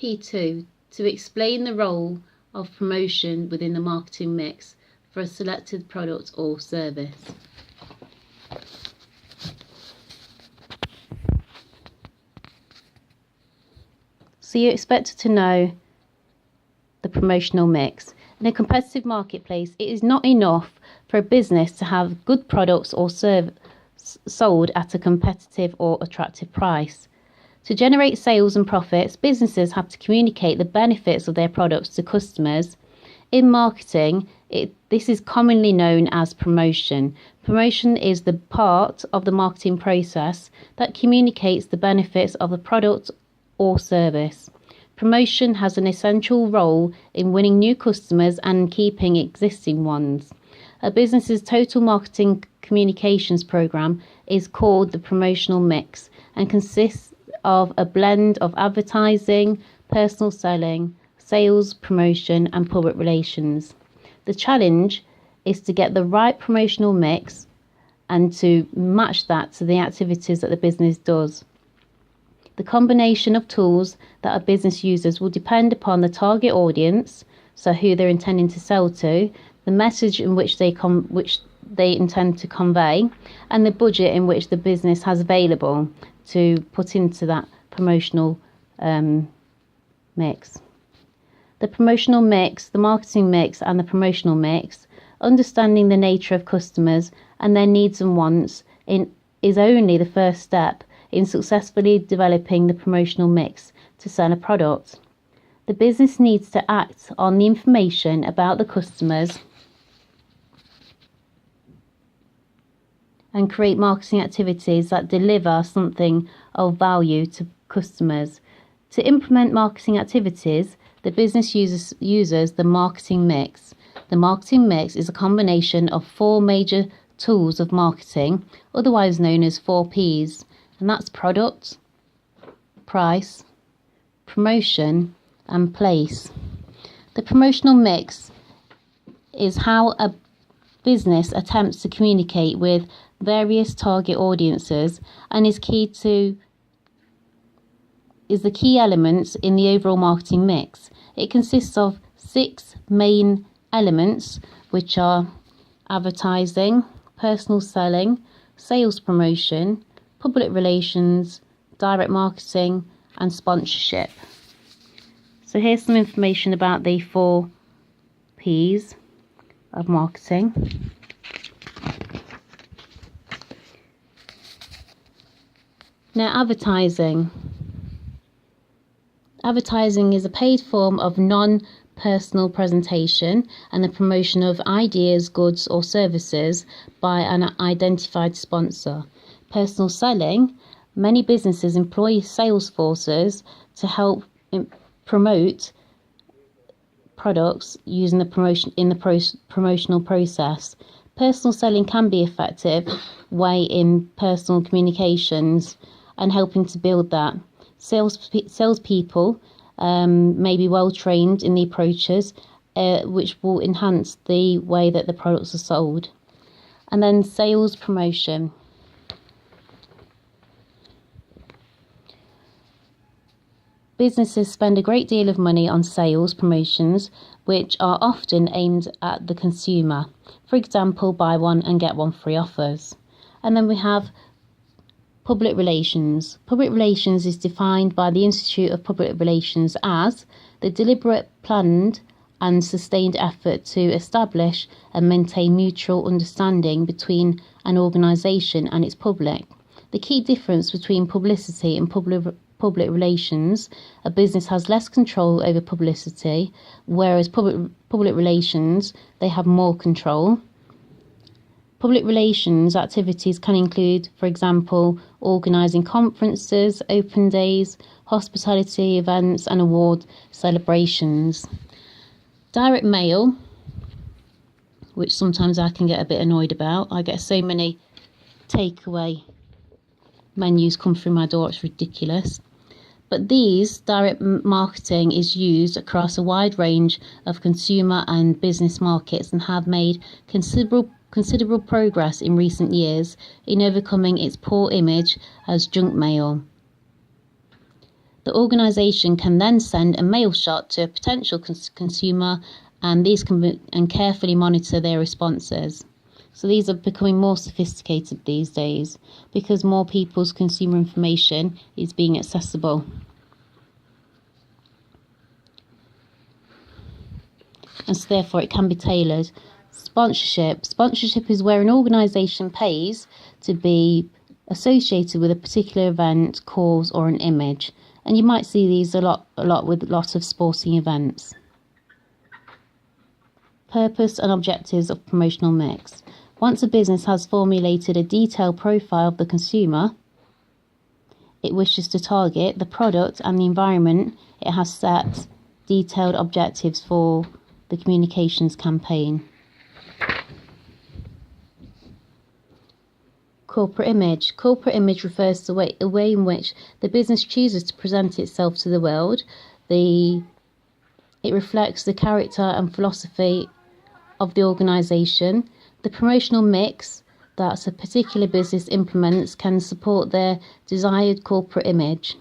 P2 to explain the role of promotion within the marketing mix for a selected product or service. So you're expected to know the promotional mix. In a competitive marketplace, it is not enough for a business to have good products or services sold at a competitive or attractive price. To generate sales and profits, businesses have to communicate the benefits of their products to customers. In marketing, this is commonly known as promotion. Promotion is the part of the marketing process that communicates the benefits of the product or service. Promotion has an essential role in winning new customers and keeping existing ones. A business's total marketing communications program is called the promotional mix and consists of a blend of advertising, personal selling, sales, promotion, and public relations. The challenge is to get the right promotional mix and to match that to the activities that the business does. The combination of tools that a business uses will depend upon the target audience, so who they're intending to sell to, the message in which they intend to convey, and the budget in which the business has available to put into that promotional mix. The promotional mix, the marketing mix, and the promotional mix, understanding the nature of customers and their needs and wants is only the first step in successfully developing the promotional mix to sell a product. The business needs to act on the information about the customers and create marketing activities that deliver something of value to customers. To implement marketing activities, the business uses the marketing mix. The marketing mix is a combination of 4 major tools of marketing, otherwise known as 4 Ps, and that's product, price, promotion, and place. The promotional mix is how a business attempts to communicate with various target audiences and is the key elements in the overall marketing mix. It consists of 6 main elements, which are advertising, personal selling, sales promotion, public relations, direct marketing, and sponsorship. So here's some information about the 4 Ps of marketing. Now, advertising. Advertising is a paid form of non-personal presentation and the promotion of ideas, goods, or services by an identified sponsor. Personal selling. Many businesses employ sales forces to help promote products using the promotional process. Personal selling can be an effective way in personal communications and helping to build that. Salespeople may be well trained in the approaches, which will enhance the way that the products are sold. And then sales promotion. Businesses spend a great deal of money on sales promotions, which are often aimed at the consumer. For example, buy one and get one free offers. And then we have public relations. Public relations is defined by the Institute of Public Relations as the deliberate, planned and sustained effort to establish and maintain mutual understanding between an organisation and its public. The key difference between publicity and public relations, a business has less control over publicity, whereas public relations, they have more control. Public relations activities can include, for example, organising conferences, open days, hospitality events and award celebrations. Direct mail, which sometimes I can get a bit annoyed about. I get so many takeaway menus come through my door, it's ridiculous. But these direct marketing is used across a wide range of consumer and business markets and have made considerable progress in recent years in overcoming its poor image as junk mail. The organisation can then send a mail shot to a potential consumer, and these and carefully monitor their responses. So these are becoming more sophisticated these days because more people's consumer information is being accessible. And so therefore it can be tailored. Sponsorship. Sponsorship is where an organisation pays to be associated with a particular event, cause or an image. And you might see these a lot with lots of sporting events. Purpose and objectives of promotional mix. Once a business has formulated a detailed profile of the consumer it wishes to target, the product and the environment, it has set detailed objectives for the communications campaign. Corporate image. Corporate image refers to the way in which the business chooses to present itself to the world. It reflects the character and philosophy of the organisation. The promotional mix that a particular business implements can support their desired corporate image.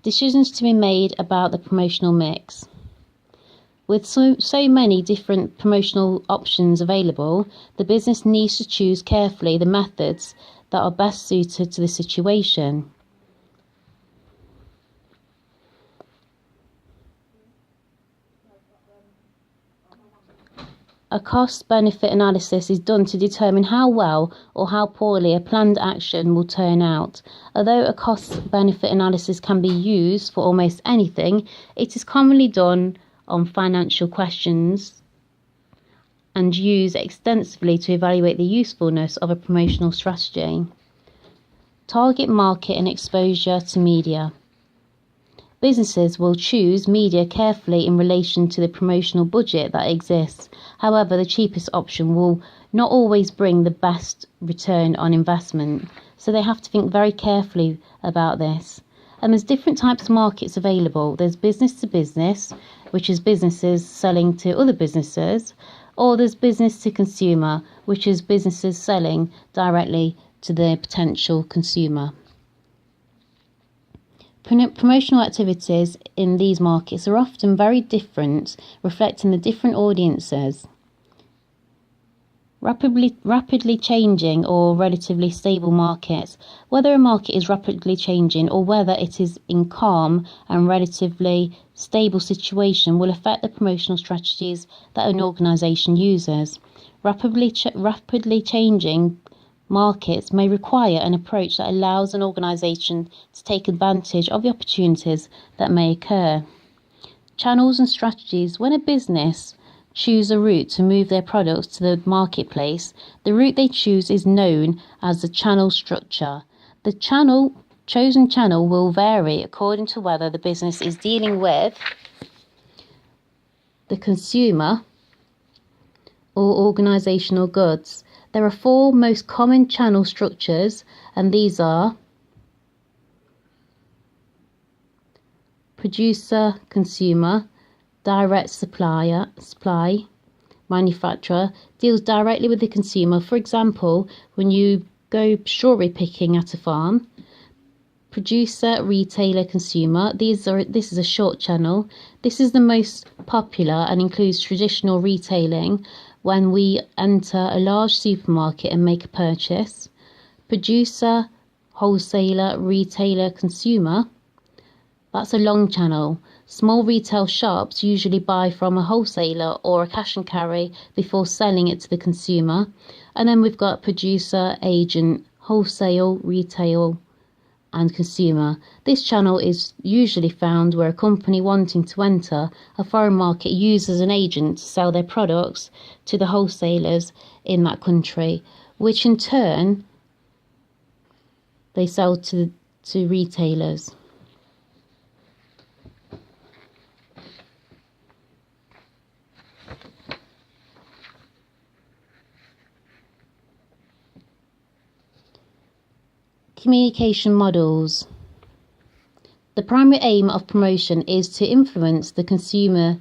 Decisions to be made about the promotional mix. With so many different promotional options available, the business needs to choose carefully the methods that are best suited to the situation. A cost-benefit analysis is done to determine how well or how poorly a planned action will turn out. Although a cost-benefit analysis can be used for almost anything, it is commonly done on financial questions and used extensively to evaluate the usefulness of a promotional strategy. Target market and exposure to media. Businesses will choose media carefully in relation to the promotional budget that exists. However, the cheapest option will not always bring the best return on investment, so they have to think very carefully about this. And there's different types of markets available. There's business to business, which is businesses selling to other businesses, or there's business to consumer, which is businesses selling directly to their potential consumer. Promotional activities in these markets are often very different, reflecting the different audiences. Rapidly changing or relatively stable markets. Whether a market is rapidly changing or whether it is in calm and relatively stable situation will affect the promotional strategies that an organisation uses. Rapidly changing markets may require an approach that allows an organisation to take advantage of the opportunities that may occur. Channels and strategies. When a business choose a route to move their products to the marketplace, the route they choose is known as the channel structure. The chosen channel will vary according to whether the business is dealing with the consumer or organisational goods. There are four most common channel structures, and these are producer, consumer, direct supply, manufacturer, deals directly with the consumer. For example, when you go strawberry picking at a farm, producer, retailer, consumer. This is a short channel. This is the most popular and includes traditional retailing when we enter a large supermarket and make a purchase. Producer, wholesaler, retailer, consumer. That's a long channel. Small retail shops usually buy from a wholesaler or a cash and carry before selling it to the consumer. And then we've got producer, agent, wholesale, retail, and consumer. This channel is usually found where a company wanting to enter a foreign market uses an agent to sell their products to the wholesalers in that country, which in turn they sell to retailers. Communication models. The primary aim of promotion is to influence the consumer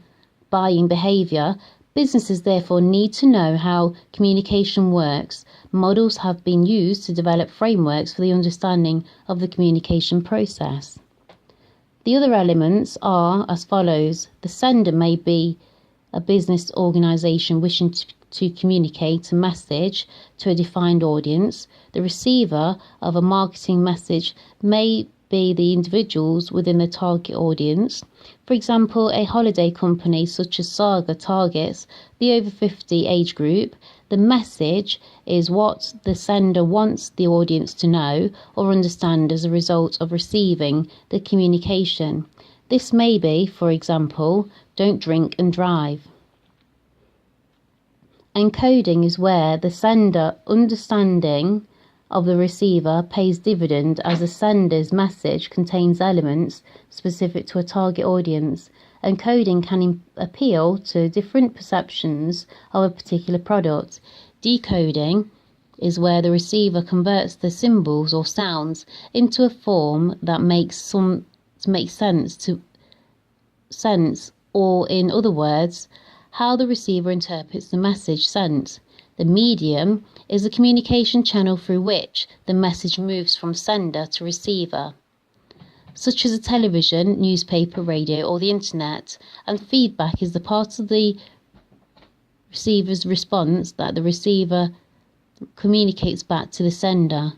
buying behaviour. Businesses therefore need to know how communication works. Models have been used to develop frameworks for the understanding of the communication process. The other elements are as follows. The sender may be a business organisation wishing to communicate a message to a defined audience. The receiver of a marketing message may be the individuals within the target audience. For example, a holiday company such as Saga targets the over 50 age group. The message is what the sender wants the audience to know or understand as a result of receiving the communication. This may be, for example, don't drink and drive. Encoding is where the sender understanding of the receiver pays dividend as the sender's message contains elements specific to a target audience. Encoding can appeal to different perceptions of a particular product. Decoding is where the receiver converts the symbols or sounds into a form that makes sense, or in other words, how the receiver interprets the message sent. The medium is the communication channel through which the message moves from sender to receiver, such as a television, newspaper, radio, or the internet, and feedback is the part of the receiver's response that the receiver communicates back to the sender.